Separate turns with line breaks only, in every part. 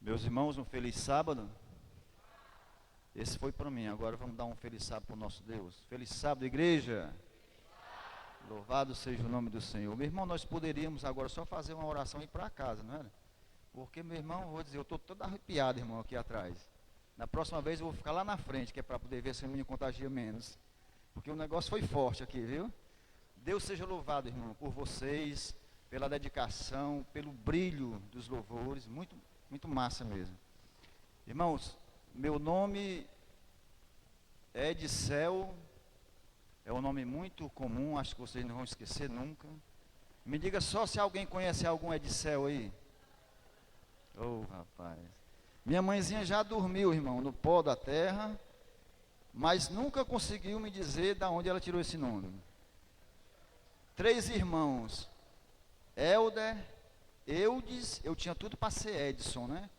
Meus irmãos, um feliz sábado. Esse foi para mim. Agora vamos dar um feliz sábado para o nosso Deus. Feliz sábado, igreja. Louvado seja o nome do Senhor. Meu irmão, nós poderíamos agora só fazer uma oração e ir para casa, não é? Porque, meu irmão, vou dizer, eu estou todo arrepiado, irmão, aqui atrás. Na próxima vez eu vou ficar lá na frente, que é para poder ver se eu me contagia menos. Porque o negócio foi forte aqui, viu? Deus seja louvado, irmão, por vocês, pela dedicação, pelo brilho dos louvores. Muito, muito massa mesmo. Irmãos, meu nome é Edicel, é um nome muito comum, acho que vocês não vão esquecer nunca. Me diga só se alguém conhece algum Edicel aí. Oh, rapaz. Minha mãezinha já dormiu, irmão, no pó da terra, mas nunca conseguiu me dizer de onde ela tirou esse nome. 3 irmãos, Helder, Eudes, eu tinha tudo para ser Edson, né?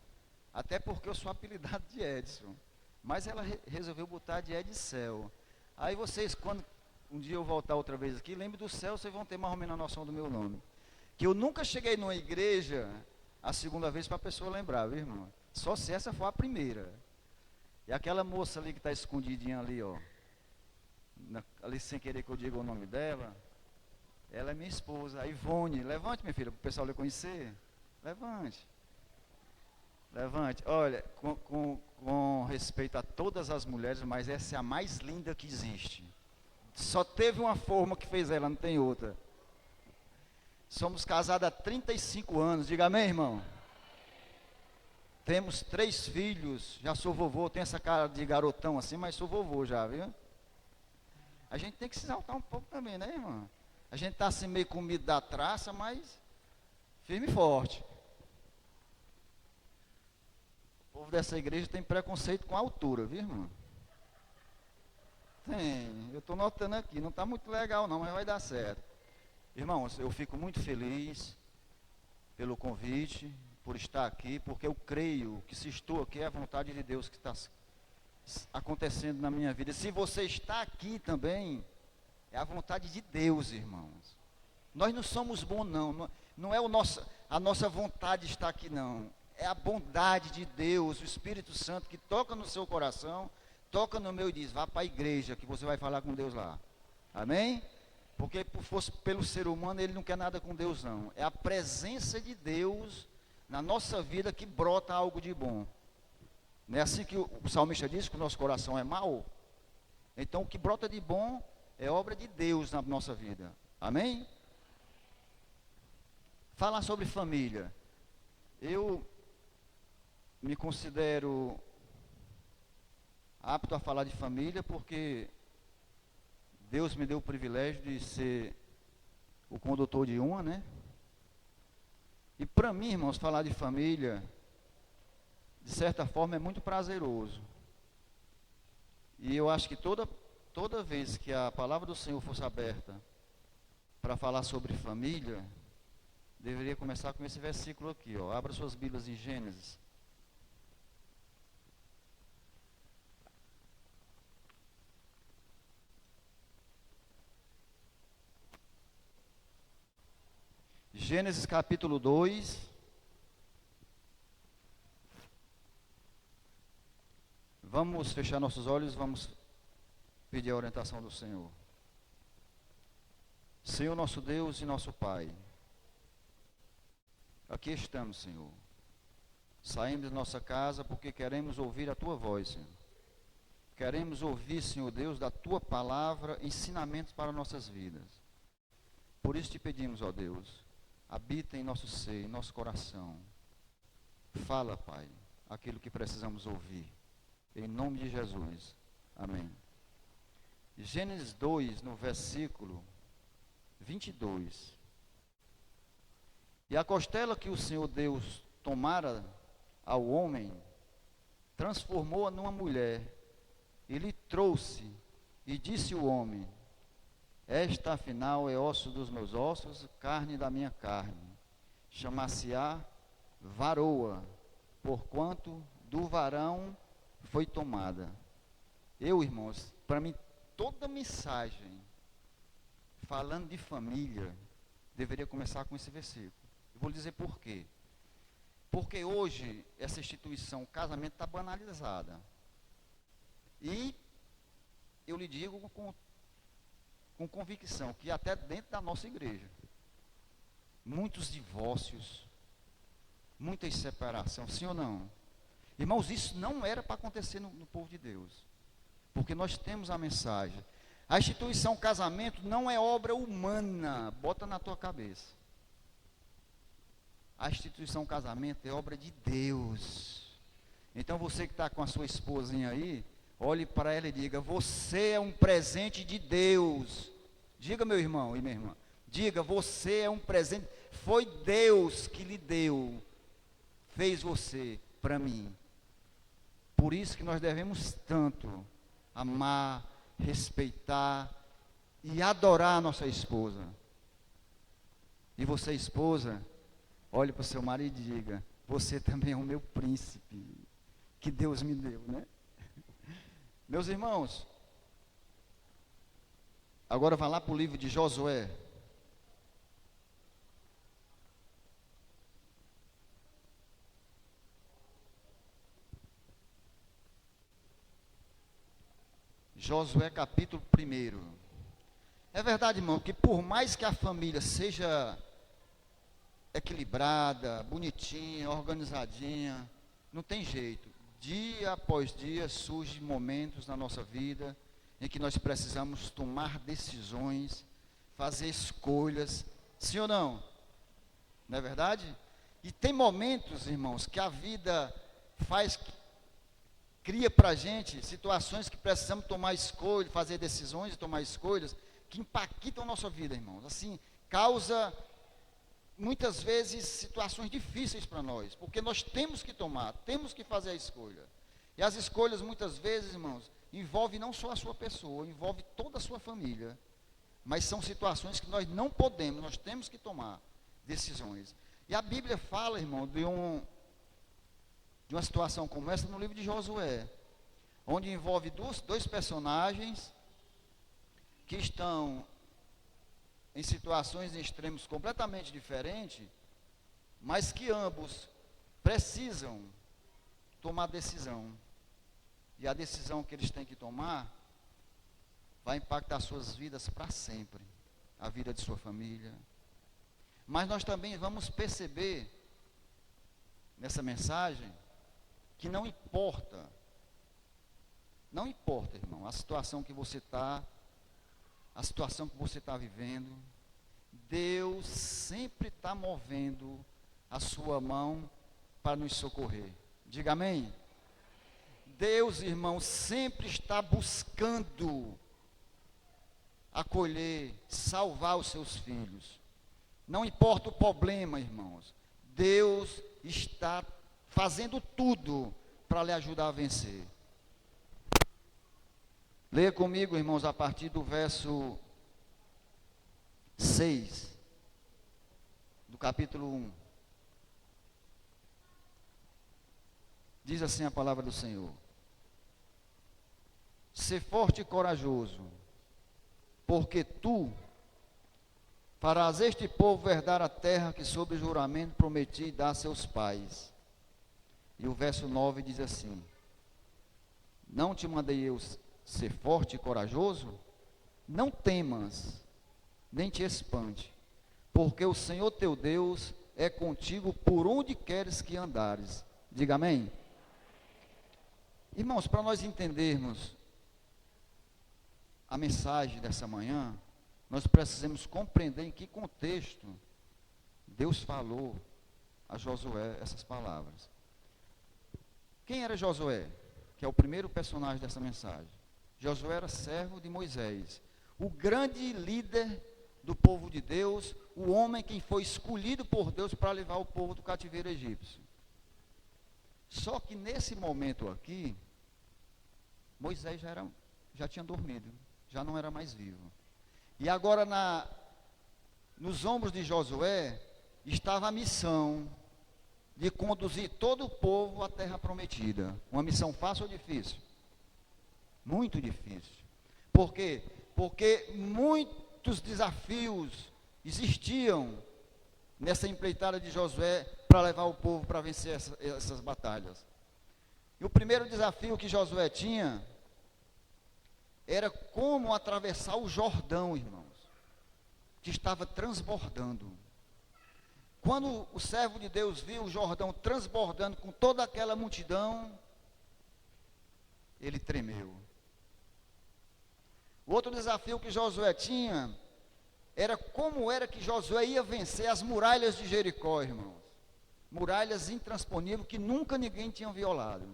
Até porque eu sou apelidado de Edson. Mas ela resolveu botar de Edicel. Aí vocês, quando um dia eu voltar outra vez aqui, lembre do céu, vocês vão ter mais ou menos a noção do meu nome. Que eu nunca cheguei numa igreja a segunda vez para a pessoa lembrar, viu, irmão? Só se essa for a primeira. E aquela moça ali que está escondidinha ali, ó. Ali sem querer que eu diga o nome dela. Ela é minha esposa, a Ivone. Levante, minha filha, para o pessoal lhe conhecer. Levante. Levante. Olha, com respeito a todas as mulheres, mas essa é a mais linda que existe. Só teve uma forma que fez ela, não tem outra. Somos casados há 35 anos, diga amém, irmão. Temos 3 filhos, já sou vovô, tenho essa cara de garotão assim, mas sou vovô já, viu? A gente tem que se exaltar um pouco também, né, irmão? A gente está assim meio comido da traça, mas firme e forte. O povo dessa igreja tem preconceito com a altura, viu, irmão? Tem, eu estou notando aqui, não está muito legal não, mas vai dar certo. Irmãos, eu fico muito feliz pelo convite, por estar aqui, porque eu creio que se estou aqui é a vontade de Deus que está acontecendo na minha vida. Se você está aqui também, é a vontade de Deus, irmãos. Nós não somos bons não, não é a nossa vontade de estar aqui não. É a bondade de Deus, o Espírito Santo que toca no seu coração, toca no meu e diz, vá para a igreja que você vai falar com Deus lá. Amém? Porque fosse pelo ser humano, ele não quer nada com Deus não. É a presença de Deus na nossa vida que brota algo de bom. Não é assim que o salmista diz que o nosso coração é mau? Então o que brota de bom é obra de Deus na nossa vida. Amém? Falar sobre família. Eu me considero apto a falar de família porque Deus me deu o privilégio de ser o condutor de uma, né? E para mim, irmãos, falar de família, de certa forma, é muito prazeroso. E eu acho que toda vez que a palavra do Senhor fosse aberta para falar sobre família, deveria começar com esse versículo aqui, ó. Abra suas Bíblias em Gênesis. Gênesis capítulo 2. Vamos fechar nossos olhos, vamos pedir a orientação do Senhor. Senhor nosso Deus e nosso Pai, aqui estamos, Senhor. Saímos de nossa casa porque queremos ouvir a Tua voz, Senhor. Queremos ouvir, Senhor Deus, da Tua palavra, ensinamentos para nossas vidas. Por isso te pedimos, ó Deus, habita em nosso ser, em nosso coração. Fala, Pai, aquilo que precisamos ouvir. Em nome de Jesus. Amém. Gênesis 2, no versículo 22. E a costela que o Senhor Deus tomara ao homem, transformou-a numa mulher, e lhe trouxe, e disse o homem, esta afinal é osso dos meus ossos, carne da minha carne. Chamar-se-á varoa, porquanto do varão foi tomada. Irmãos, para mim, toda mensagem falando de família deveria começar com esse versículo. Eu vou lhe dizer por quê. Porque hoje essa instituição, o casamento, está banalizada. E eu lhe digo com convicção que até dentro da nossa igreja, muitos divórcios, muitas separações, sim ou não? Irmãos, isso não era para acontecer no povo de Deus. Porque nós temos a mensagem. A instituição casamento não é obra humana, bota na tua cabeça. A instituição casamento é obra de Deus. Então você que está com a sua esposinha aí, olhe para ela e diga: você é um presente de Deus. Diga, meu irmão e minha irmã, diga: você é um presente. Foi Deus que lhe deu, fez você para mim. Por isso que nós devemos tanto amar, respeitar e adorar a nossa esposa. E você, esposa, olhe para o seu marido e diga: você também é o meu príncipe, que Deus me deu, né? Meus irmãos, agora vá lá para o livro de Josué. Josué capítulo 1. É verdade, irmão, que por mais que a família seja equilibrada, bonitinha, organizadinha, não tem jeito. Dia após dia surgem momentos na nossa vida em que nós precisamos tomar decisões, fazer escolhas, sim ou não? Não é verdade? E tem momentos, irmãos, que a vida cria para a gente situações que precisamos tomar escolhas, fazer decisões e tomar escolhas que impactam a nossa vida, irmãos. Assim, causa muitas vezes situações difíceis para nós, porque nós temos que tomar, temos que fazer a escolha. E as escolhas muitas vezes, irmãos, envolvem não só a sua pessoa, envolve toda a sua família. Mas são situações que nós não podemos, nós temos que tomar decisões. E a Bíblia fala, irmão, de uma situação como essa no livro de Josué, onde envolve dois personagens que estão em situações em extremos completamente diferentes, mas que ambos precisam tomar decisão. E a decisão que eles têm que tomar vai impactar suas vidas para sempre, a vida de sua família. Mas nós também vamos perceber nessa mensagem que não importa, irmão, a situação que você está, a situação que você está vivendo, Deus sempre está movendo a sua mão para nos socorrer. Diga amém. Deus, irmão, sempre está buscando acolher, salvar os seus filhos. Não importa o problema, irmãos, Deus está fazendo tudo para lhe ajudar a vencer. Leia comigo, irmãos, a partir do verso 6, do capítulo 1. Diz assim a palavra do Senhor: Sê forte e corajoso, porque tu farás este povo herdar a terra que sob juramento prometi dar a seus pais. E o verso 9 diz assim: Não te mandei eu ser forte e corajoso? Não temas, nem te espante, porque o Senhor teu Deus é contigo por onde queres que andares. Diga amém. Irmãos, para nós entendermos a mensagem dessa manhã, nós precisamos compreender em que contexto Deus falou a Josué essas palavras. Quem era Josué? Que é o primeiro personagem dessa mensagem. Josué era servo de Moisés, o grande líder do povo de Deus, o homem que foi escolhido por Deus para levar o povo do cativeiro egípcio. Só que nesse momento aqui, Moisés já tinha dormido, já não era mais vivo. E agora nos ombros de Josué estava a missão de conduzir todo o povo à terra prometida. Uma missão fácil ou difícil? Muito difícil. Por quê? Porque muitos desafios existiam nessa empreitada de Josué para levar o povo para vencer essas batalhas. E o primeiro desafio que Josué tinha era como atravessar o Jordão, irmãos, que estava transbordando. Quando o servo de Deus viu o Jordão transbordando com toda aquela multidão, ele tremeu. O outro desafio que Josué tinha era como era que Josué ia vencer as muralhas de Jericó, irmãos. Muralhas intransponíveis que nunca ninguém tinha violado.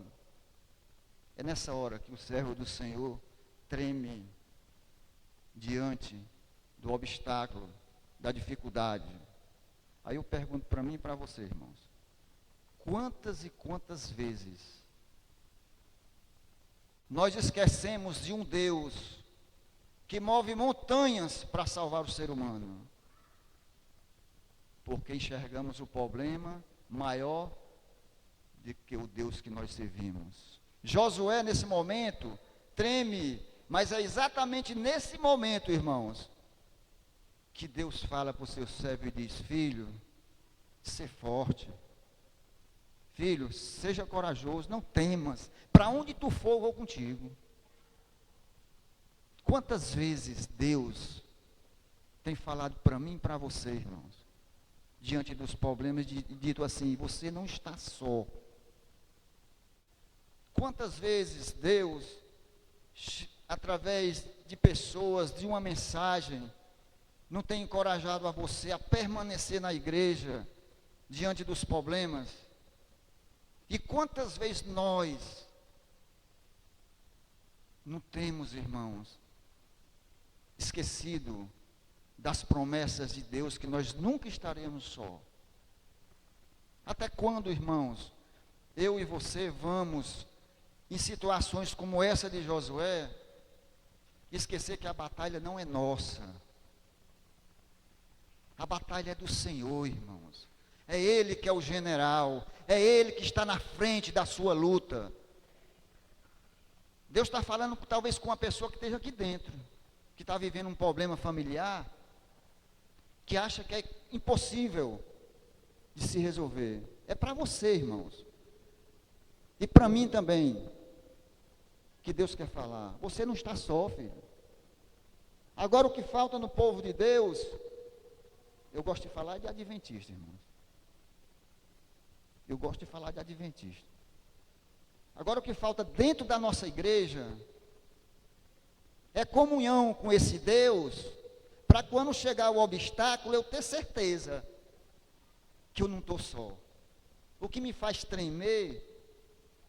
É nessa hora que o servo do Senhor treme diante do obstáculo, da dificuldade. Aí eu pergunto para mim e para você, irmãos, quantas e quantas vezes nós esquecemos de um Deus que move montanhas para salvar o ser humano, porque enxergamos o problema maior do que o Deus que nós servimos. Josué, nesse momento, treme, mas é exatamente nesse momento, irmãos, que Deus fala para o seu servo e diz: filho, ser forte, filho, seja corajoso, não temas, para onde tu for, eu vou contigo. Quantas vezes Deus tem falado para mim e para você, irmãos, diante dos problemas, dito assim: você não está só. Quantas vezes Deus, através de pessoas, de uma mensagem, não tem encorajado a você a permanecer na igreja, diante dos problemas? E quantas vezes nós não temos, irmãos, esquecido das promessas de Deus, que nós nunca estaremos só? Até quando, irmãos, eu e você vamos, em situações como essa de Josué, esquecer que a batalha não é nossa? A batalha é do Senhor, irmãos. É Ele que é o general, é Ele que está na frente da sua luta. Deus está falando talvez com uma pessoa que esteja aqui dentro, que está vivendo um problema familiar, que acha que é impossível de se resolver. É para você, irmãos, e para mim também, que Deus quer falar. Você não está só, filho. Agora, o que falta no povo de Deus, eu gosto de falar de adventista, irmãos. Eu gosto de falar de adventista. Agora, o que falta dentro da nossa igreja é comunhão com esse Deus, para quando chegar o obstáculo, eu ter certeza que eu não estou só. O que me faz tremer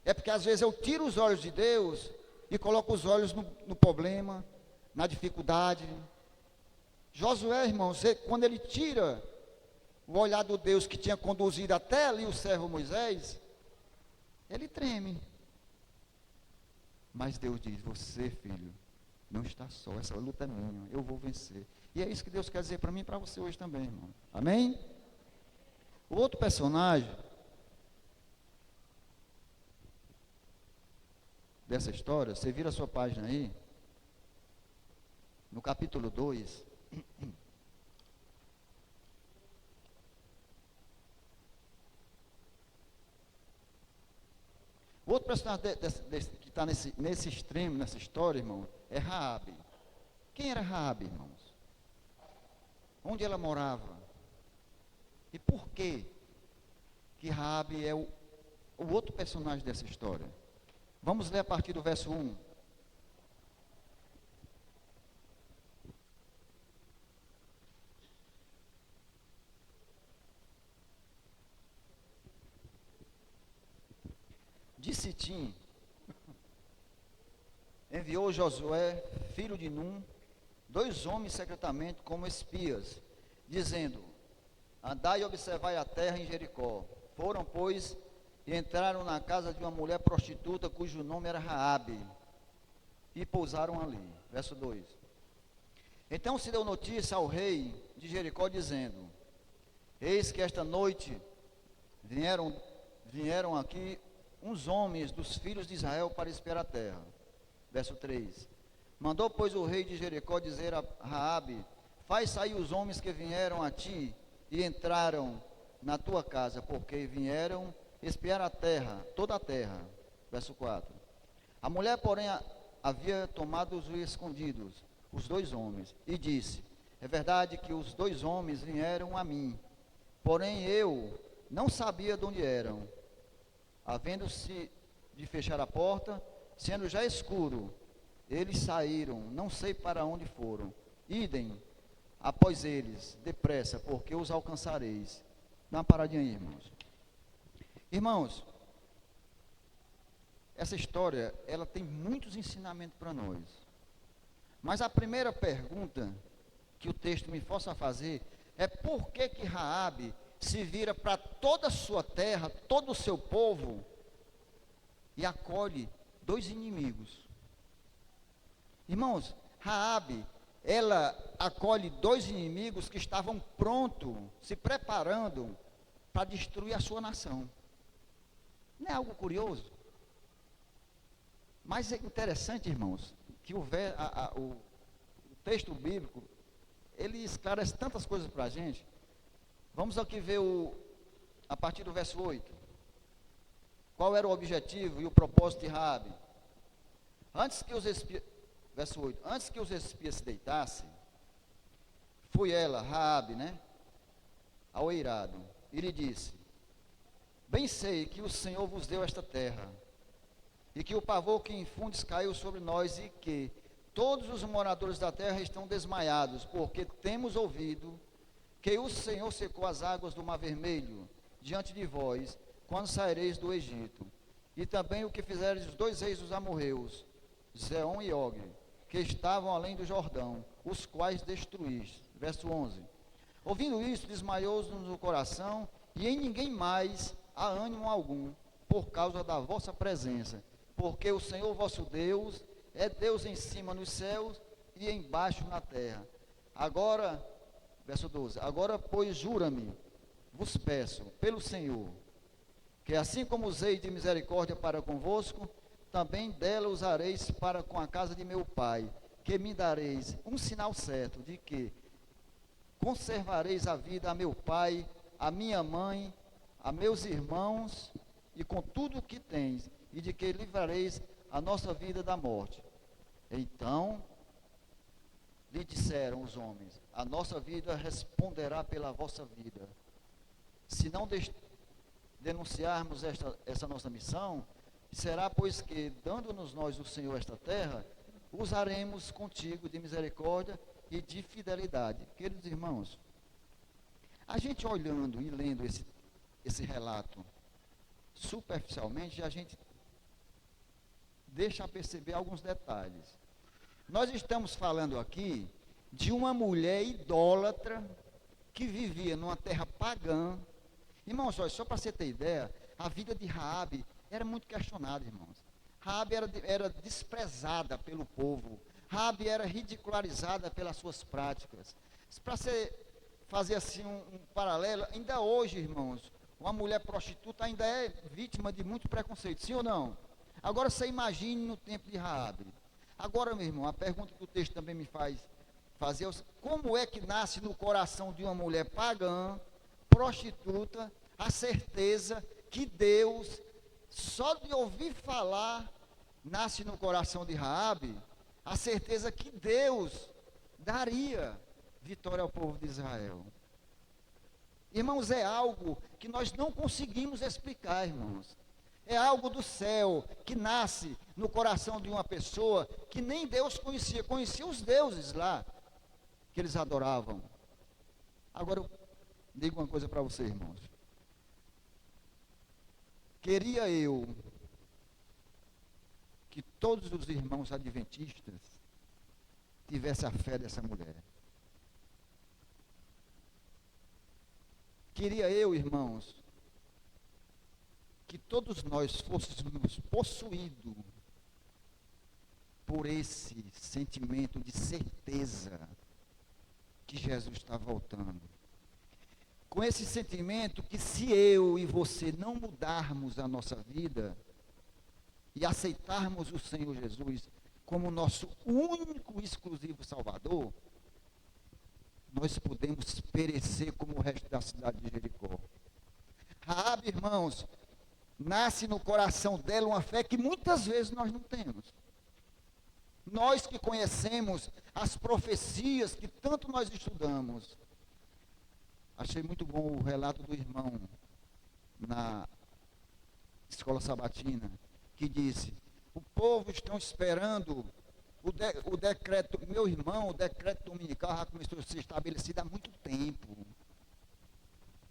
é porque às vezes eu tiro os olhos de Deus e coloco os olhos no problema, na dificuldade. Josué, irmãos, quando ele tira o olhar do Deus que tinha conduzido até ali o servo Moisés, ele treme. Mas Deus diz: você, filho, não está só, essa luta é minha, eu vou vencer. E é isso que Deus quer dizer para mim e para você hoje também, irmão. Amém? O outro personagem dessa história, você vira a sua página aí, no capítulo 2, o outro personagem que está nesse extremo, nessa história, irmão, é Raabe. Quem era Raabe, irmãos? Onde ela morava? E por que Raabe é o outro personagem dessa história? Vamos ler a partir do verso 1. De Sitim, enviou Josué, filho de Num, 2 homens secretamente como espias, dizendo: andai e observai a terra em Jericó. Foram, pois, e entraram na casa de uma mulher prostituta, cujo nome era Raabe, e pousaram ali. Verso 2. Então se deu notícia ao rei de Jericó, dizendo: eis que esta noite vieram aqui uns homens dos filhos de Israel para espiar a terra. Verso 3. Mandou, pois, o rei de Jericó dizer a Raabe: faz sair os homens que vieram a ti, e entraram na tua casa, porque vieram espiar a terra, toda a terra. Verso 4. A mulher, porém, havia tomado os escondidos, os dois homens, e disse: é verdade que os dois homens vieram a mim, porém eu não sabia de onde eram. Havendo-se de fechar a porta, sendo já escuro, eles saíram, não sei para onde foram. Idem após eles, depressa, porque os alcançareis. Dá uma paradinha aí, irmãos. Irmãos, essa história, ela tem muitos ensinamentos para nós. Mas a primeira pergunta que o texto me força a fazer é por que que Raabe se vira para toda a sua terra, todo o seu povo e acolhe dois inimigos. Irmãos, Raabe, ela acolhe dois inimigos que estavam prontos, se preparando para destruir a sua nação. Não é algo curioso? Mas é interessante, irmãos, que o texto bíblico, ele esclarece tantas coisas para a gente. Vamos aqui ver a partir do verso 8. Qual era o objetivo e o propósito de Raabe? Verso 8. Antes que os espias se deitassem, foi ela, Raabe, ao eirado, e lhe disse: bem sei que o Senhor vos deu esta terra, e que o pavor que infundes caiu sobre nós, e que todos os moradores da terra estão desmaiados, porque temos ouvido que o Senhor secou as águas do Mar Vermelho diante de vós, quando saireis do Egito. E também o que fizeres os dois reis dos amorreus, Zeon e Og, que estavam além do Jordão, os quais destruíste. Verso 11. Ouvindo isso, desmaiou-nos o coração, e em ninguém mais há ânimo algum, por causa da vossa presença. Porque o Senhor vosso Deus é Deus em cima nos céus e embaixo na terra. Agora, verso 12, agora, pois, jura-me, vos peço, pelo Senhor, que assim como usei de misericórdia para convosco, também dela usareis para com a casa de meu pai, que me dareis um sinal certo de que conservareis a vida a meu pai, a minha mãe, a meus irmãos, e com tudo o que tens, e de que livrareis a nossa vida da morte. Então lhe disseram os homens: a nossa vida responderá pela vossa vida. Se não denunciarmos essa nossa missão, será pois que, dando-nos nós o Senhor esta terra, usaremos contigo de misericórdia e de fidelidade. Queridos irmãos, a gente olhando e lendo esse relato superficialmente, a gente deixa perceber alguns detalhes. Nós estamos falando aqui de uma mulher idólatra que vivia numa terra pagã. Irmãos, olha, só para você ter ideia, a vida de Raabe era muito questionada, irmãos. Raabe era desprezada pelo povo. Raabe era ridicularizada pelas suas práticas. Para você fazer assim um paralelo, ainda hoje, irmãos, uma mulher prostituta ainda é vítima de muito preconceito, sim ou não? Agora você imagine no tempo de Raabe. Agora, meu irmão, a pergunta que o texto também me faz fazer é: como é que nasce no coração de uma mulher pagã, prostituta, a certeza que Deus, só de ouvir falar, nasce no coração de Raabe, a certeza que Deus daria vitória ao povo de Israel? Irmãos, é algo que nós não conseguimos explicar, irmãos. É algo do céu, que nasce no coração de uma pessoa que nem Deus conhecia os deuses lá, que eles adoravam. Agora, eu digo uma coisa para vocês, irmãos. Queria eu que todos os irmãos adventistas tivessem a fé dessa mulher. Queria eu, irmãos, que todos nós fôssemos possuídos por esse sentimento de certeza que Jesus está voltando. Com esse sentimento que, se eu e você não mudarmos a nossa vida e aceitarmos o Senhor Jesus como nosso único e exclusivo Salvador, nós podemos perecer como o resto da cidade de Jericó. Raabe, irmãos, nasce no coração dela uma fé que muitas vezes nós não temos. Nós que conhecemos as profecias que tanto nós estudamos. Achei muito bom o relato do irmão na escola sabatina, que disse: o povo está esperando o decreto, meu irmão, o decreto dominical já começou a ser estabelecido há muito tempo.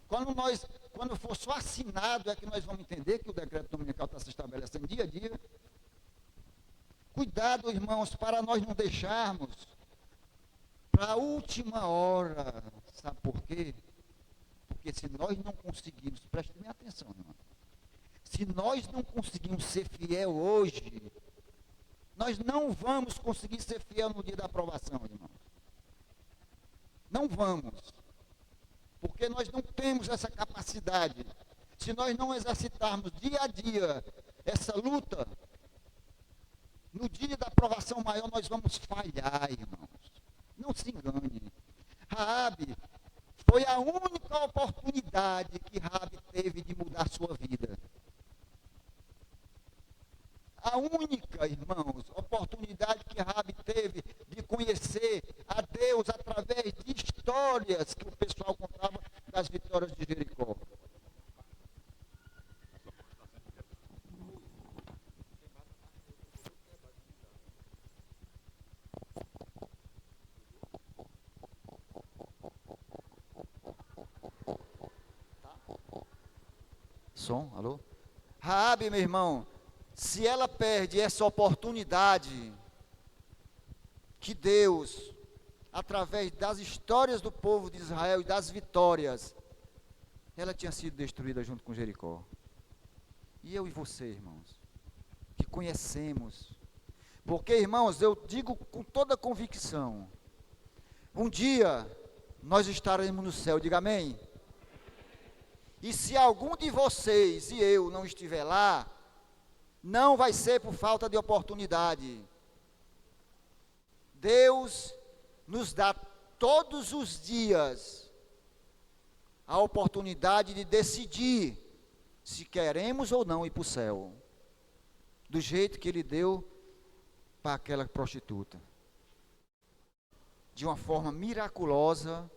Quando for só assinado, é que nós vamos entender que o decreto dominical está se estabelecendo dia a dia. Cuidado, irmãos, para nós não deixarmos para a última hora. Sabe por quê? Porque se nós não conseguirmos, preste bem atenção, irmão. Se nós não conseguirmos ser fiel hoje, nós não vamos conseguir ser fiel no dia da aprovação, irmãos. Não vamos. Porque nós não temos essa capacidade. Se nós não exercitarmos dia a dia essa luta, no dia da aprovação maior nós vamos falhar, irmãos. Não se engane. Raabe foi a única oportunidade que Raabe teve de mudar sua vida. A única, irmãos, oportunidade que Raabe teve de conhecer a Deus através de histórias que o pessoal contava das vitórias de Jericó. Som, alô? Raabe, meu irmão, se ela perde essa oportunidade que Deus, através das histórias do povo de Israel e das vitórias, ela tinha sido destruída junto com Jericó. E eu e você, irmãos, que conhecemos, porque, irmãos, eu digo com toda convicção, um dia nós estaremos no céu, diga amém. E se algum de vocês e eu não estiver lá, não vai ser por falta de oportunidade. Deus nos dá todos os dias a oportunidade de decidir se queremos ou não ir para o céu, do jeito que Ele deu para aquela prostituta. De uma forma miraculosa,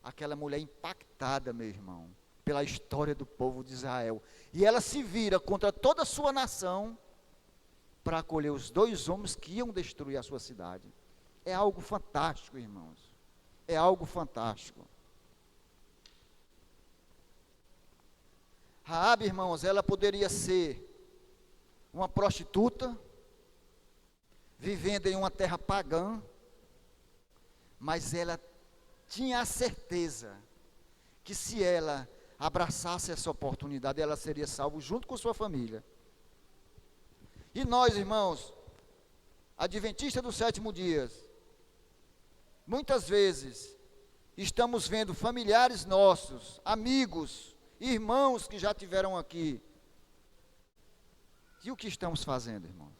aquela mulher impactada, meu irmão, pela história do povo de Israel. E ela se vira contra toda a sua nação para acolher os 2 homens que iam destruir a sua cidade. É algo fantástico, irmãos. É algo fantástico. Raabe, irmãos, ela poderia ser uma prostituta, vivendo em uma terra pagã, mas ela tinha a certeza que se ela abraçasse essa oportunidade, ela seria salva junto com sua família. E nós, irmãos, adventistas do 7º dia, muitas vezes estamos vendo familiares nossos, amigos, irmãos que já tiveram aqui. E o que estamos fazendo, irmãos?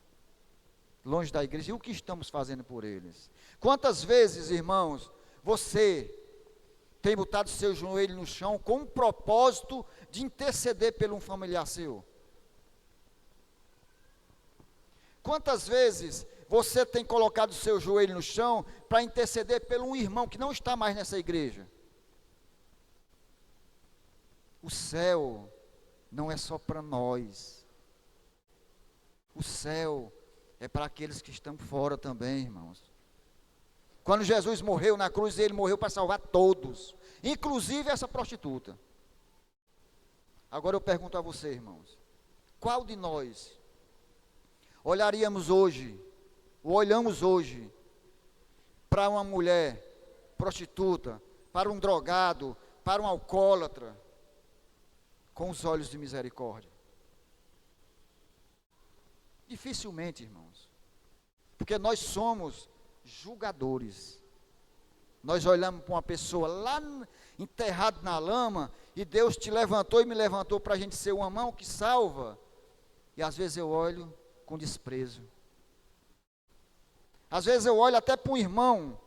Longe da igreja, e o que estamos fazendo por eles? Quantas vezes, irmãos, você tem botado seu joelho no chão com o propósito de interceder por um familiar seu? Quantas vezes você tem colocado seu joelho no chão para interceder por um irmão que não está mais nessa igreja? O céu não é só para nós. O céu é para aqueles que estão fora também, irmãos. Quando Jesus morreu na cruz, Ele morreu para salvar todos, inclusive essa prostituta. Agora eu pergunto a você, irmãos, qual de nós olhamos hoje para uma mulher prostituta, para um drogado, para um alcoólatra, com os olhos de misericórdia? Dificilmente, irmãos, porque nós somos julgadores. Nós olhamos para uma pessoa lá enterrada na lama, e Deus te levantou e me levantou para a gente ser uma mão que salva, e às vezes eu olho com desprezo. Às vezes eu olho até para um irmão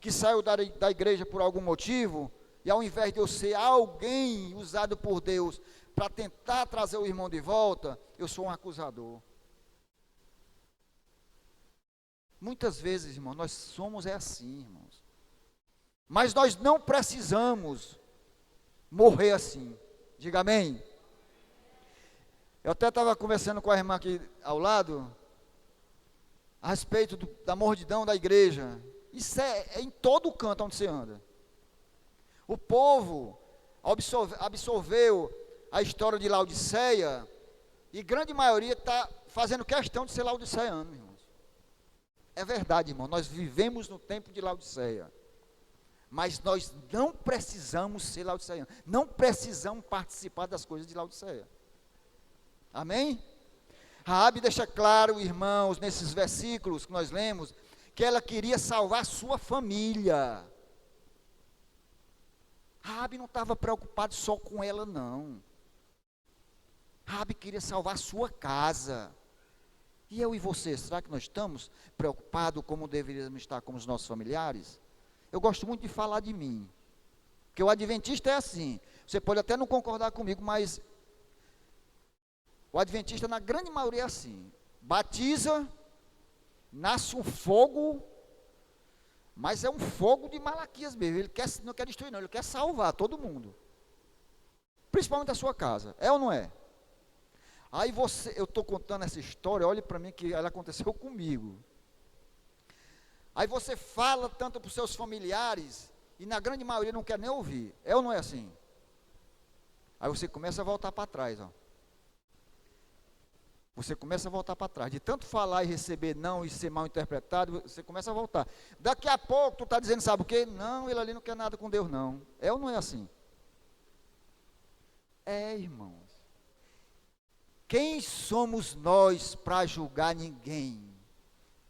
que saiu da igreja por algum motivo, e ao invés de eu ser alguém usado por Deus para tentar trazer o irmão de volta, eu sou um acusador. Muitas vezes, irmão, nós somos assim, irmãos. Mas nós não precisamos morrer assim. Diga amém. Eu até estava conversando com a irmã aqui ao lado, a respeito da mordidão da igreja. Isso é em todo o canto onde você anda. O povo absorveu a história de Laodiceia, e grande maioria está fazendo questão de ser laodiceano, irmãos. É verdade, irmão, nós vivemos no tempo de Laodiceia, mas nós não precisamos ser laodiceanos, não precisamos participar das coisas de Laodiceia. Amém? Raabe deixa claro, irmãos, nesses versículos que nós lemos, que ela queria salvar sua família. Raabe não estava preocupado só com ela, não. Raabe queria salvar sua casa. E eu e você, será que nós estamos preocupados como deveríamos estar com os nossos familiares? Eu gosto muito de falar de mim, porque o adventista é assim. Você pode até não concordar comigo, mas o adventista, na grande maioria, é assim. Batiza, nasce um fogo, mas é um fogo de Malaquias mesmo. Ele não quer destruir, não, ele quer salvar todo mundo, principalmente a sua casa. É ou não é? Aí eu estou contando essa história, olhe para mim que ela aconteceu comigo. Aí você fala tanto para os seus familiares, e na grande maioria não quer nem ouvir. É ou não é assim? Aí você começa a voltar para trás, ó. Você começa a voltar para trás. De tanto falar e receber não e ser mal interpretado, você começa a voltar. Daqui a pouco tu está dizendo, sabe o quê? Não, ele ali não quer nada com Deus, não. É ou não é assim? É, irmãos. Quem somos nós para julgar ninguém?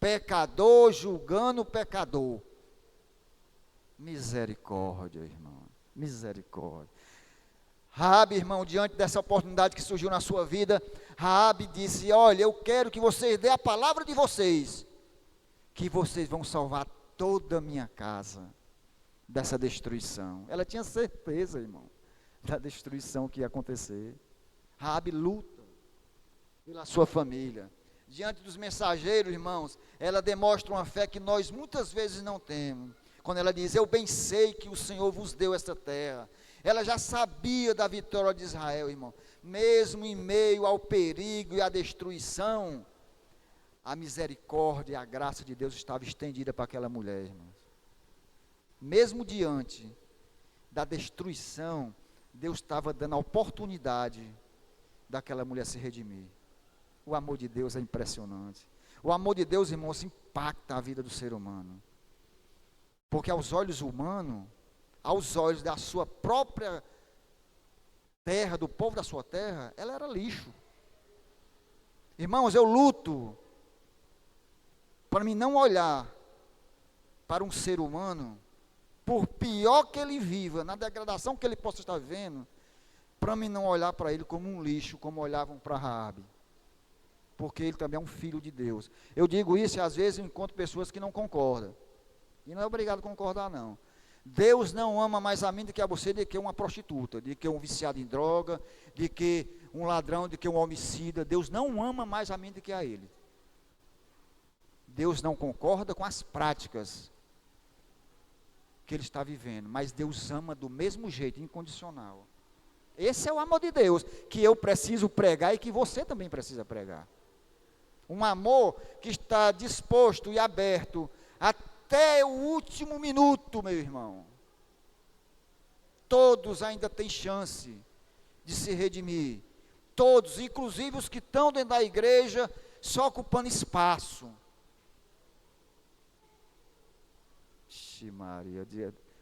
Pecador julgando pecador. Misericórdia, irmão. Misericórdia. Raabe, irmão, diante dessa oportunidade que surgiu na sua vida, Raabe disse, olha, eu quero que vocês dêem a palavra de vocês, que vocês vão salvar toda a minha casa dessa destruição. Ela tinha certeza, irmão, da destruição que ia acontecer. Raabe luta pela sua família. Diante dos mensageiros, irmãos, ela demonstra uma fé que nós muitas vezes não temos. Quando ela diz, eu bem sei que o Senhor vos deu esta terra. Ela já sabia da vitória de Israel, irmão. Mesmo em meio ao perigo e à destruição, a misericórdia e a graça de Deus estava estendida para aquela mulher, irmãos. Mesmo diante da destruição, Deus estava dando a oportunidade daquela mulher se redimir. O amor de Deus é impressionante. O amor de Deus, irmãos, impacta a vida do ser humano. Porque aos olhos humanos, aos olhos da sua própria terra, do povo da sua terra, ela era lixo. Irmãos, eu luto para mim não olhar para um ser humano, por pior que ele viva, na degradação que ele possa estar vivendo, para mim não olhar para ele como um lixo, como olhavam para Raabe, porque ele também é um filho de Deus. Eu digo isso e às vezes eu encontro pessoas que não concordam, e não é obrigado a concordar não. Deus não ama mais a mim do que a você, de que uma prostituta, de que um viciado em droga, de que um ladrão, de que um homicida. Deus não ama mais a mim do que a ele. Deus não concorda com as práticas que ele está vivendo, mas Deus ama do mesmo jeito, incondicional. Esse é o amor de Deus, que eu preciso pregar e que você também precisa pregar. Um amor que está disposto e aberto até o último minuto, meu irmão. Todos ainda têm chance de se redimir. Todos, inclusive os que estão dentro da igreja, só ocupando espaço. Maria,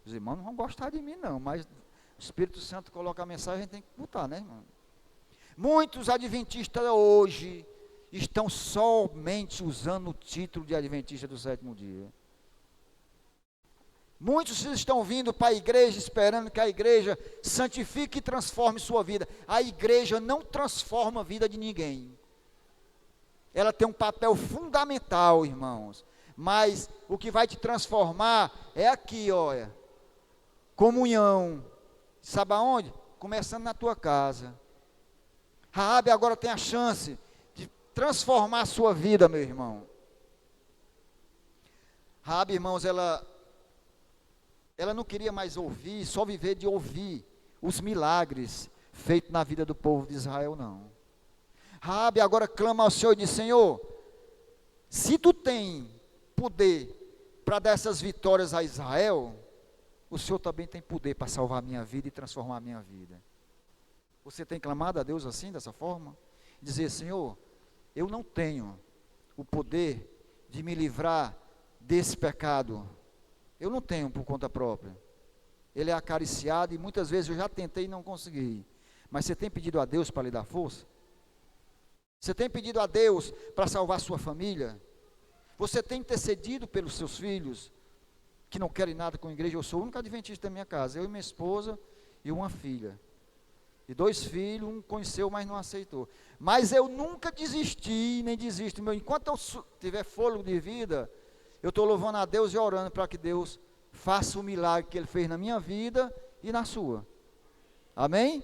os irmãos não vão gostar de mim não, mas o Espírito Santo coloca a mensagem, a gente tem que botar, né, irmão? Muitos adventistas hoje estão somente usando o título de adventista do sétimo dia. Muitos estão vindo para a igreja esperando que a igreja santifique e transforme sua vida. A igreja não transforma a vida de ninguém. Ela tem um papel fundamental, irmãos,
Mas o que vai te transformar é aqui, olha. Comunhão. Sabe aonde? Começando na tua casa. Raabe agora tem a chance de transformar a sua vida, meu irmão. Raabe, irmãos, ela não queria mais ouvir, só viver de ouvir os milagres feitos na vida do povo de Israel, não. Raabe agora clama ao Senhor e diz: Senhor, se tu tem poder para dar essas vitórias a Israel, o Senhor também tem poder para salvar a minha vida e transformar a minha vida. Você tem clamado a Deus assim, dessa forma? Dizer: Senhor, eu não tenho o poder de me livrar desse pecado. Eu não tenho por conta própria. Ele é acariciado e muitas vezes eu já tentei e não consegui. Mas você tem pedido a Deus para lhe dar força? Você tem pedido a Deus para salvar sua família? Você tem intercedido pelos seus filhos, que não querem nada com a igreja? Eu sou o único adventista da minha casa, eu e minha esposa e uma filha. E 2 filhos, um conheceu, mas não aceitou. Mas eu nunca desisti, nem desisto. Enquanto eu tiver fôlego de vida, eu estou louvando a Deus e orando para que Deus faça o milagre que Ele fez na minha vida e na sua. Amém?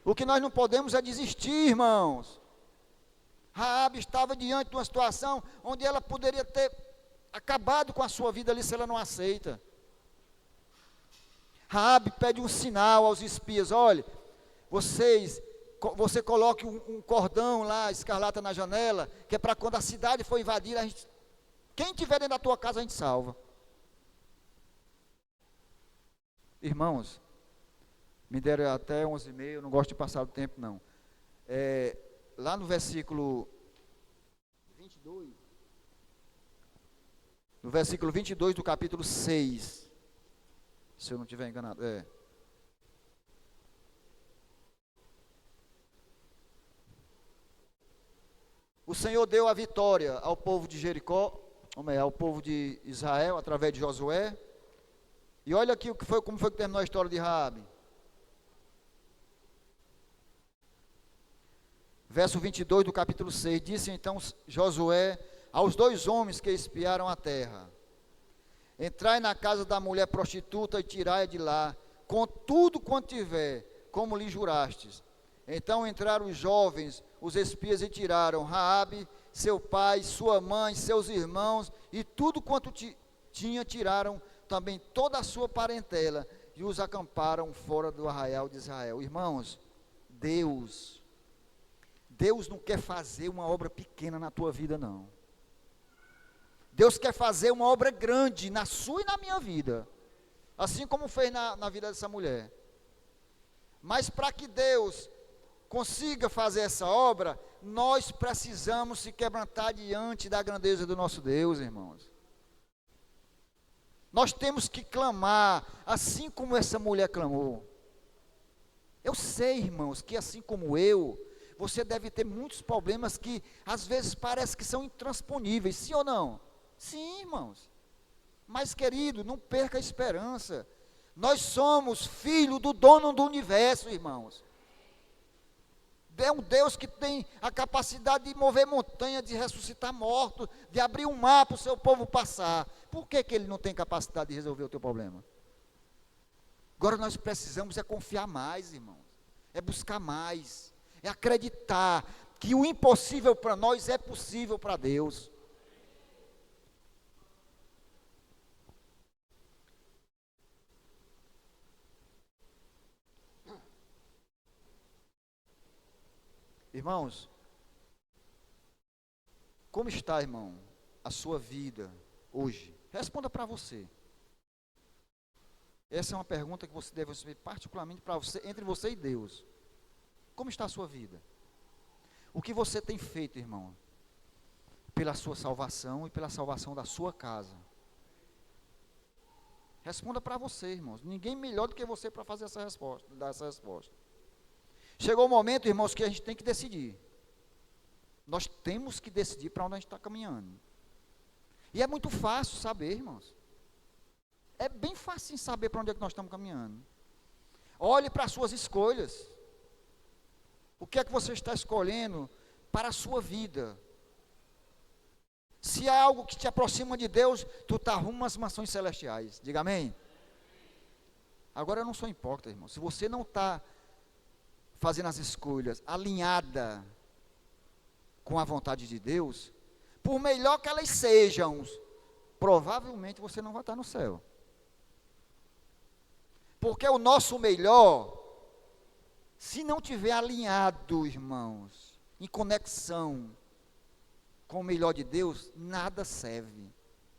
O que nós não podemos é desistir, irmãos. Raabe estava diante de uma situação onde ela poderia ter acabado com a sua vida ali se ela não aceita. Raabe pede um sinal aos espias: olha, você coloque um cordão lá, escarlata na janela, que é para quando a cidade for invadida, quem estiver dentro da tua casa a gente salva. Irmãos, me deram até 11h30, eu não gosto de passar do tempo não. Lá no versículo 22, no versículo 22 do capítulo 6, se eu não estiver enganado, o Senhor deu a vitória ao povo de Jericó, ao povo de Israel, através de Josué. E olha aqui como foi que terminou a história de Raabe. Verso 22 do capítulo 6, disse então Josué aos 2 homens que espiaram a terra: entrai na casa da mulher prostituta e tirai de lá, com tudo quanto tiver, como lhe jurastes. Então entraram os jovens, os espias, e tiraram Raabe, seu pai, sua mãe, seus irmãos, e tudo quanto tinha, tiraram também toda a sua parentela, e os acamparam fora do arraial de Israel. Irmãos, Deus não quer fazer uma obra pequena na tua vida, não. Deus quer fazer uma obra grande na sua e na minha vida, assim como fez na vida dessa mulher. Mas para que Deus consiga fazer essa obra, nós precisamos se quebrantar diante da grandeza do nosso Deus, irmãos. Nós temos que clamar, assim como essa mulher clamou. Eu sei, irmãos, que assim como eu, você deve ter muitos problemas que às vezes parece que são intransponíveis, sim ou não? Sim, irmãos. Mas, querido, não perca a esperança. Nós somos filhos do dono do universo, irmãos. É um Deus que tem a capacidade de mover montanha, de ressuscitar mortos, de abrir um mar para o seu povo passar. Por que Ele não tem capacidade de resolver o teu problema? Agora nós precisamos confiar mais, irmãos. É buscar mais. É acreditar que o impossível para nós é possível para Deus. Irmãos, como está, irmão, a sua vida hoje? Responda para você. Essa é uma pergunta que você deve fazer particularmente para você, entre você e Deus. Como está a sua vida? O que você tem feito, irmão, pela sua salvação e pela salvação da sua casa? Responda para você, irmãos. Ninguém melhor do que você para fazer essa resposta, dar essa resposta. Chegou o momento, irmãos, que a gente tem que decidir. Nós temos que decidir para onde a gente está caminhando. E é muito fácil saber, irmãos. É bem fácil saber para onde é que nós estamos caminhando. Olhe para as suas escolhas. O que é que você está escolhendo para a sua vida? Se há algo que te aproxima de Deus, tu está rumo às mansões celestiais. Diga amém. Agora eu não sou hipócrita, irmão. Se você não está fazendo as escolhas alinhada com a vontade de Deus, por melhor que elas sejam, provavelmente você não vai estar no céu. Porque o nosso melhor, se não tiver alinhado, irmãos, em conexão com o melhor de Deus, nada serve.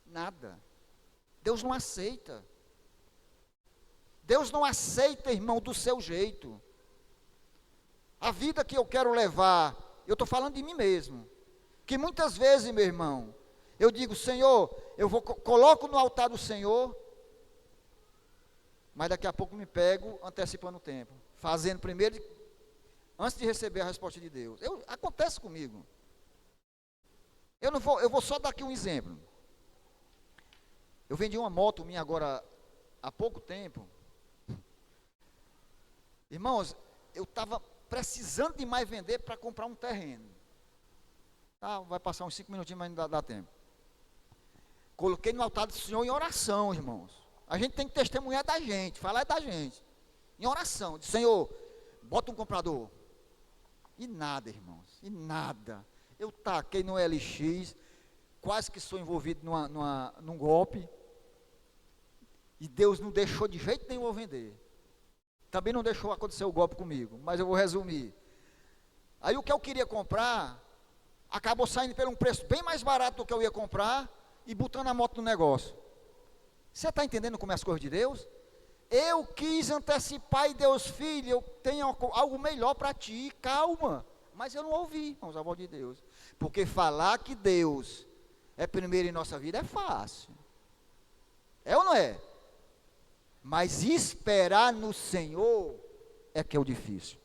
Nada. Deus não aceita. Deus não aceita, irmão, do seu jeito. A vida que eu quero levar, eu estou falando de mim mesmo. Que muitas vezes, meu irmão, eu digo, Senhor, coloco no altar do Senhor, mas daqui a pouco me pego antecipando o tempo, fazendo primeiro, antes de receber a resposta de Deus. Acontece comigo. Eu vou só dar aqui um exemplo. Eu vendi uma moto minha agora há pouco tempo. Irmãos, eu estava precisando demais vender para comprar um terreno. Tá, vai passar uns 5 minutinhos, mas não dá tempo. Coloquei no altar do Senhor em oração, irmãos. A gente tem que testemunhar da gente, falar da gente. Em oração, disse, Senhor, bota um comprador. E nada, irmãos, e nada. Eu taquei no LX, quase que sou envolvido num golpe. E Deus não deixou de jeito nenhum eu vender. Também não deixou acontecer o golpe comigo, mas eu vou resumir. Aí o que eu queria comprar, acabou saindo por um preço bem mais barato do que eu ia comprar, e botando a moto no negócio. Você está entendendo como é as coisas de Deus? Eu quis antecipar e Deus, filho, eu tenho algo melhor para ti, calma. Mas eu não ouvi, irmãos, a voz de Deus. Porque falar que Deus é primeiro em nossa vida é fácil. É ou não é? Mas esperar no Senhor é que é o difícil.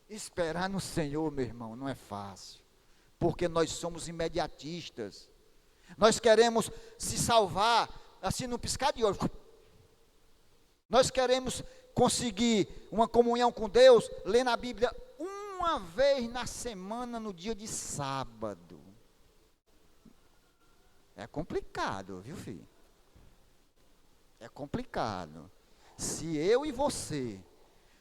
Esperar no Senhor, meu irmão, não é fácil. Porque nós somos imediatistas. Nós queremos se salvar assim no piscar de olhos. Nós queremos conseguir uma comunhão com Deus, lendo a Bíblia uma vez na semana, no dia de sábado. É complicado, viu, filho? É complicado. Se eu e você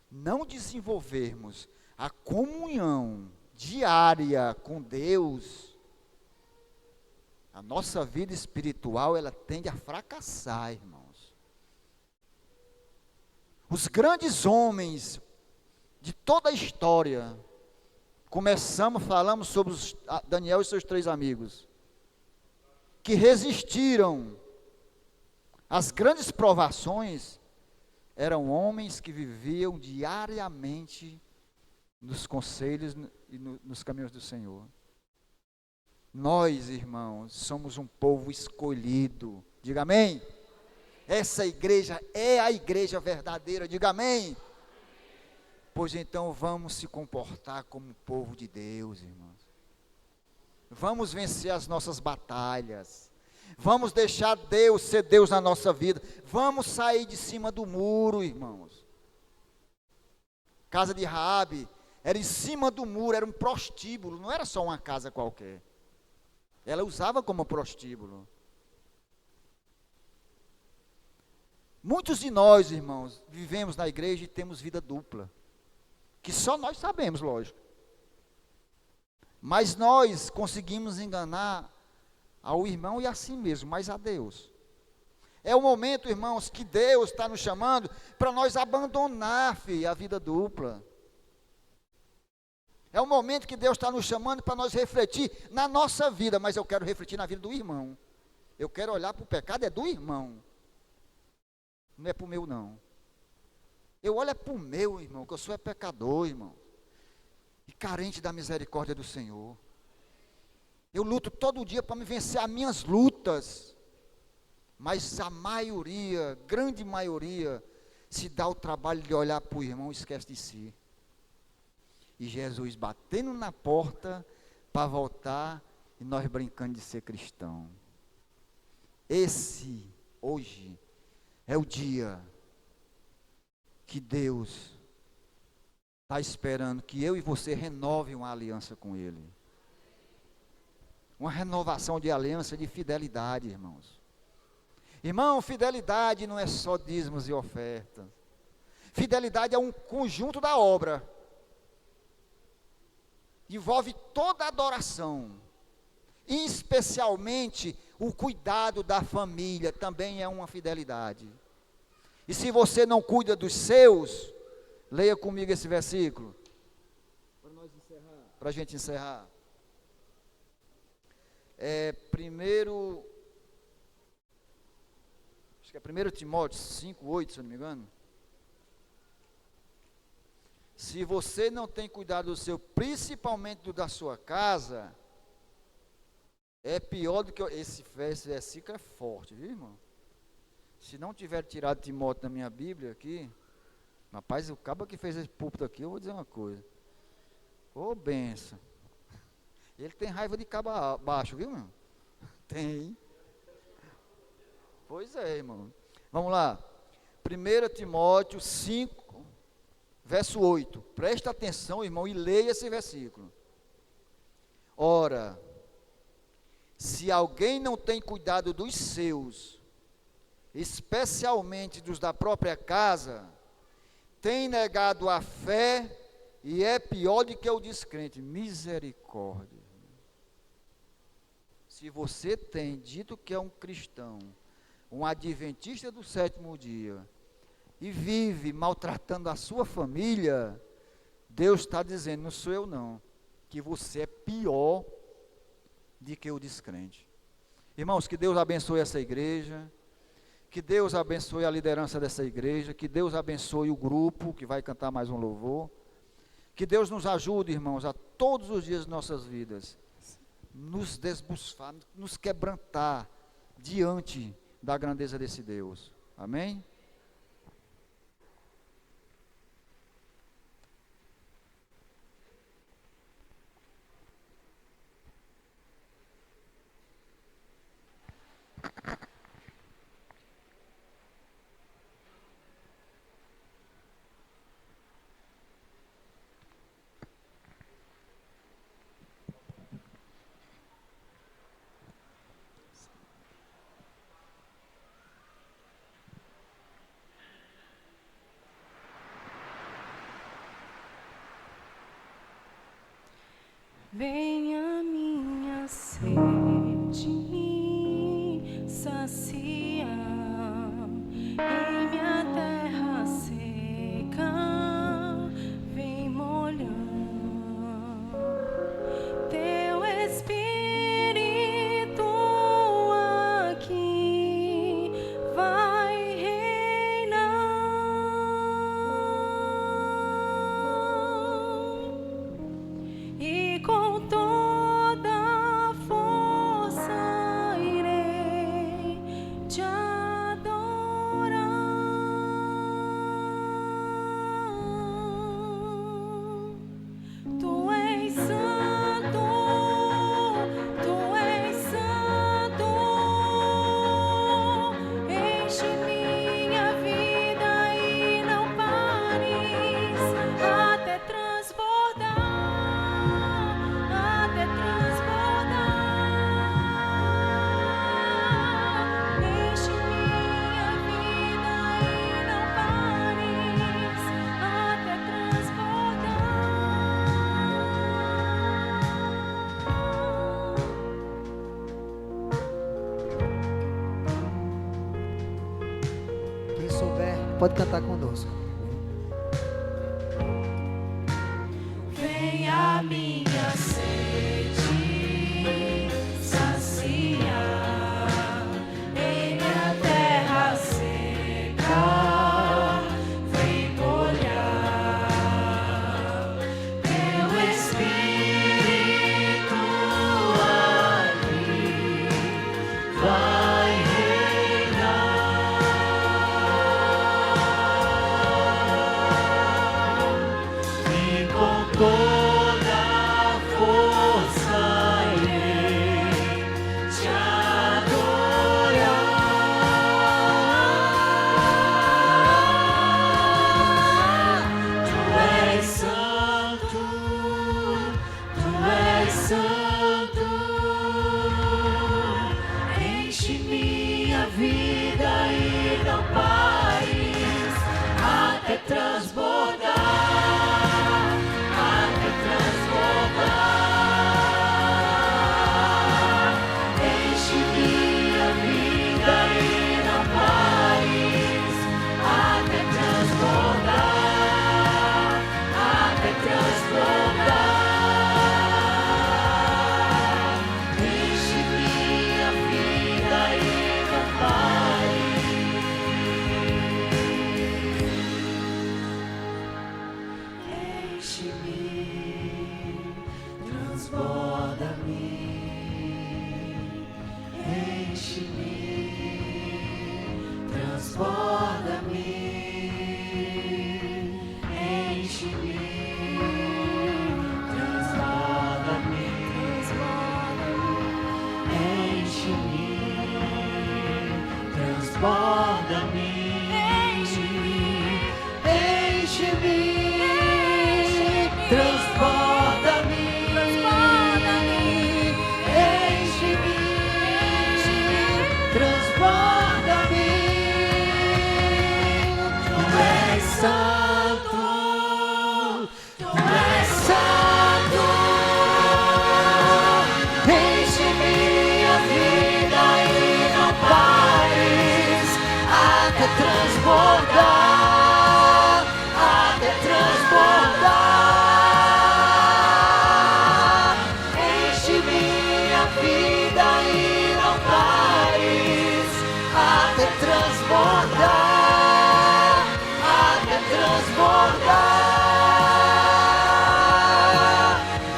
não desenvolvermos a comunhão diária com Deus, a nossa vida espiritual, ela tende a fracassar, irmãos. Os grandes homens de toda a história, falamos sobre Daniel e seus 3 amigos, que resistiram às grandes provações, eram homens que viviam diariamente nos conselhos e nos caminhos do Senhor. Nós, irmãos, somos um povo escolhido. Diga amém. Essa igreja é a igreja verdadeira. Diga amém. Pois então vamos se comportar como povo de Deus, irmãos. Vamos vencer as nossas batalhas. Vamos deixar Deus ser Deus na nossa vida. Vamos sair de cima do muro, irmãos. Casa de Raabe era em cima do muro, era um prostíbulo, não era só uma casa qualquer. Ela usava como prostíbulo. Muitos de nós, irmãos, vivemos na igreja e temos vida dupla. Que só nós sabemos, lógico. Mas nós conseguimos enganar ao irmão e a si mesmo, mas a Deus. É o momento, irmãos, que Deus está nos chamando para nós abandonar, filho, a vida dupla. É o momento que Deus está nos chamando para nós refletir na nossa vida, mas eu quero refletir na vida do irmão. Eu quero olhar para o pecado, é do irmão. Não é para o meu, não. Eu olho para o meu, irmão, que eu sou pecador, irmão. E carente da misericórdia do Senhor. Eu luto todo dia para me vencer as minhas lutas. Mas a maioria, grande maioria, se dá o trabalho de olhar para o irmão e esquece de si. E Jesus batendo na porta para voltar e nós brincando de ser cristão. Esse, hoje, é o dia que Deus está esperando que eu e você renovem uma aliança com Ele. uma renovação de aliança, de fidelidade, irmãos. Irmão, fidelidade não é só dízimos e ofertas. Fidelidade é um conjunto da obra. Envolve toda a adoração. Especialmente o cuidado da família também é uma fidelidade. E se você não cuida dos seus, leia comigo esse versículo. Para a gente encerrar. Acho que é 1 Timóteo 5:8, se eu não me engano. Se você não tem cuidado do seu, principalmente do da sua casa, é pior do que esse versículo é forte, viu, irmão? Se não tiver tirado Timóteo da minha Bíblia aqui, rapaz, o cabo que fez esse púlpito aqui, eu vou dizer uma coisa. Ô, benção. Ele tem raiva de cabo baixo, viu, irmão? Tem. Pois é, irmão. Vamos lá. 1 Timóteo 5, verso 8. Presta atenção, irmão, e leia esse versículo. Ora, se alguém não tem cuidado dos seus, especialmente dos da própria casa, tem negado a fé e é pior do que o descrente. Misericórdia. Se você tem dito que é um cristão, um adventista do sétimo dia, e vive maltratando a sua família, Deus está dizendo, não sou eu não, que você é pior do que o descrente. Irmãos, que Deus abençoe essa igreja, que Deus abençoe a liderança dessa igreja, que Deus abençoe o grupo que vai cantar mais um louvor, que Deus nos ajude, irmãos, a todos os dias de nossas vidas, nos desbuçar, nos quebrantar diante da grandeza desse Deus. Amém?
Venha minha sede saciar em minha terra seca, vem molhar teu Espírito aqui vai reinar e com toda a força irei te adorar. Tu és santo, tu és santo, enche minha vida e não pares até transbordar, até transbordar. Enche minha vida e não pares até transbordar.
Quem souber, pode cantar conosco.
Venha minha sede saciar em minha terra seca, vem molhar teu Espírito aqui vai reinar e com toda a força transbordar, até transbordar. Enche minha vida e não pares, até transbordar, até transbordar. Enche minha vida e não pares. Enche-me, transborda-me, enche-me, transborda-me, enche-me, transborda-me, enche-me, transborda-me, enche-me, transborda-me, enche-me, transborda-me. Tu és santo, tu és santo. Enche minha vida e não pares, até transbordar, até transbordar. Enche minha vida e não pares, até transbordar, até transbordar.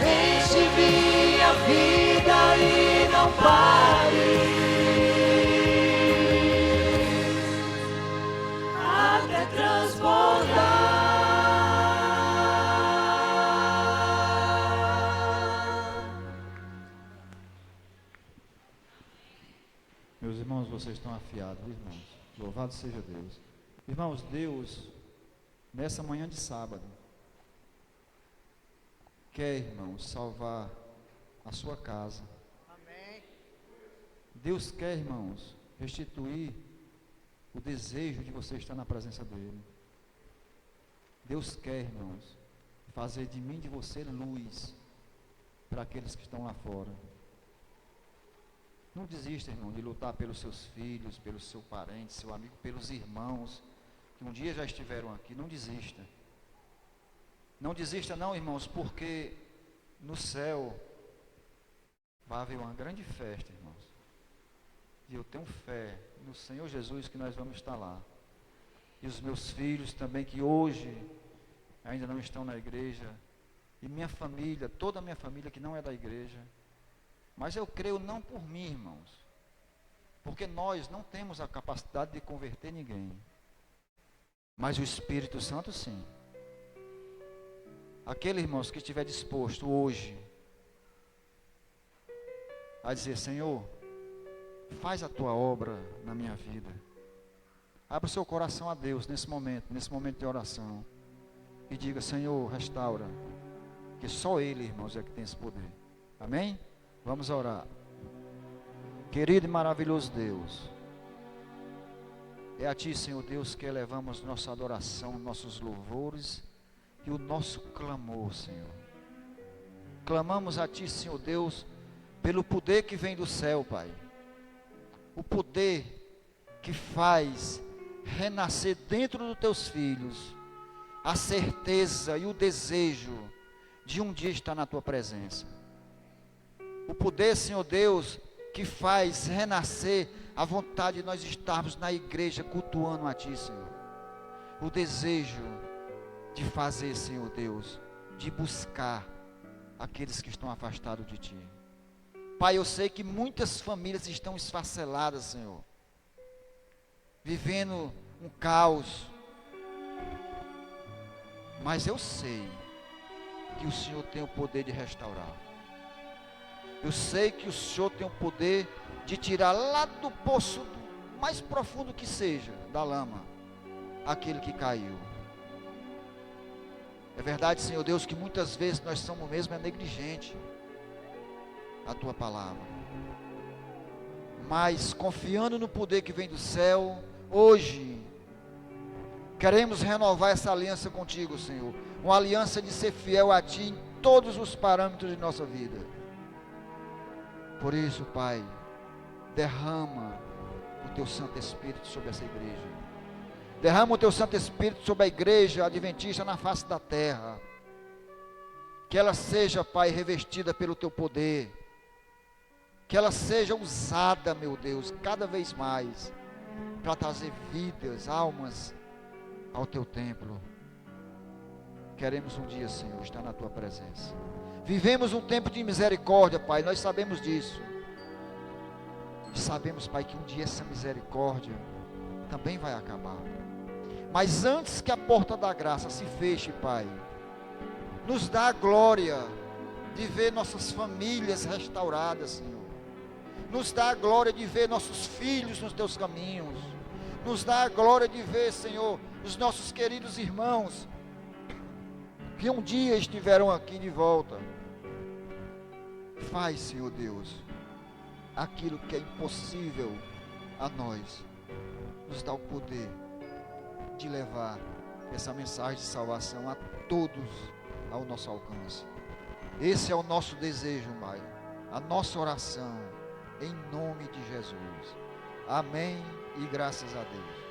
Enche minha vida e não pares, até transbordar.
Meus irmãos, vocês estão afiados, irmãos. Louvado seja Deus. Irmãos, Deus, nessa manhã de sábado, quer, irmãos, salvar a sua casa. Deus quer, irmãos, restituir o desejo de você estar na presença dEle. Deus quer, irmãos, fazer de mim e de você luz para aqueles que estão lá fora. Não desista, irmão, de lutar pelos seus filhos, pelo seu parente, seu amigo, pelos irmãos que um dia já estiveram aqui. Não desista. Não desista não, irmãos, porque no céu vai haver uma grande festa, irmãos. E eu tenho fé no Senhor Jesus que nós vamos estar lá. E os meus filhos também, que hoje ainda não estão na igreja. E minha família, toda a minha família que não é da igreja. Mas eu creio não por mim, irmãos, porque nós não temos a capacidade de converter ninguém, mas o Espírito Santo sim. Aquele, irmãos, que estiver disposto hoje a dizer: Senhor, faz a tua obra na minha vida. Abra o seu coração a Deus nesse momento de oração, e diga: Senhor, restaura, que só Ele, irmãos, é que tem esse poder. Amém? Vamos orar. Querido e maravilhoso Deus, é a Ti, Senhor Deus, que elevamos nossa adoração, nossos louvores e o nosso clamor, Senhor. Clamamos a Ti, Senhor Deus, pelo poder que vem do céu, Pai. O poder que faz renascer dentro dos Teus filhos a certeza e o desejo de um dia estar na Tua presença. O poder, Senhor Deus, que faz renascer a vontade de nós estarmos na igreja cultuando a Ti, Senhor. O desejo de fazer, Senhor Deus, de buscar aqueles que estão afastados de Ti. Pai, eu sei que muitas famílias estão esfaceladas, Senhor, vivendo um caos, mas eu sei que o Senhor tem o poder de restaurar. Eu sei que o Senhor tem o poder de tirar lá do poço mais profundo que seja, da lama, aquele que caiu. É verdade, Senhor Deus, que muitas vezes nós somos mesmo negligentes à Tua palavra. Mas confiando no poder que vem do céu, hoje,
Queremos renovar essa aliança contigo, Senhor. Uma aliança de ser fiel a Ti em todos os parâmetros de nossa vida. Por isso, Pai, derrama o Teu Santo Espírito sobre essa igreja. Derrama o Teu Santo Espírito sobre a igreja adventista na face da terra. Que ela seja, Pai, revestida pelo Teu poder. Que ela seja usada, meu Deus, cada vez mais, para trazer vidas, almas ao Teu templo. Queremos um dia, Senhor, estar na Tua presença. Vivemos um tempo de misericórdia, Pai, nós sabemos disso. E sabemos, Pai, que um dia essa misericórdia também vai acabar. Mas antes que a porta da graça se feche, Pai, nos dá a glória de ver nossas famílias restauradas, Senhor. Nos dá a glória de ver nossos filhos nos Teus caminhos. Nos dá a glória de ver, Senhor, os nossos queridos irmãos que um dia estiveram aqui de volta. Faz, Senhor Deus, aquilo que é impossível a nós. Nos dá o poder de levar essa mensagem de salvação a todos ao nosso alcance. Esse é o nosso desejo, Pai, a nossa oração, em nome de Jesus. Amém e graças a Deus.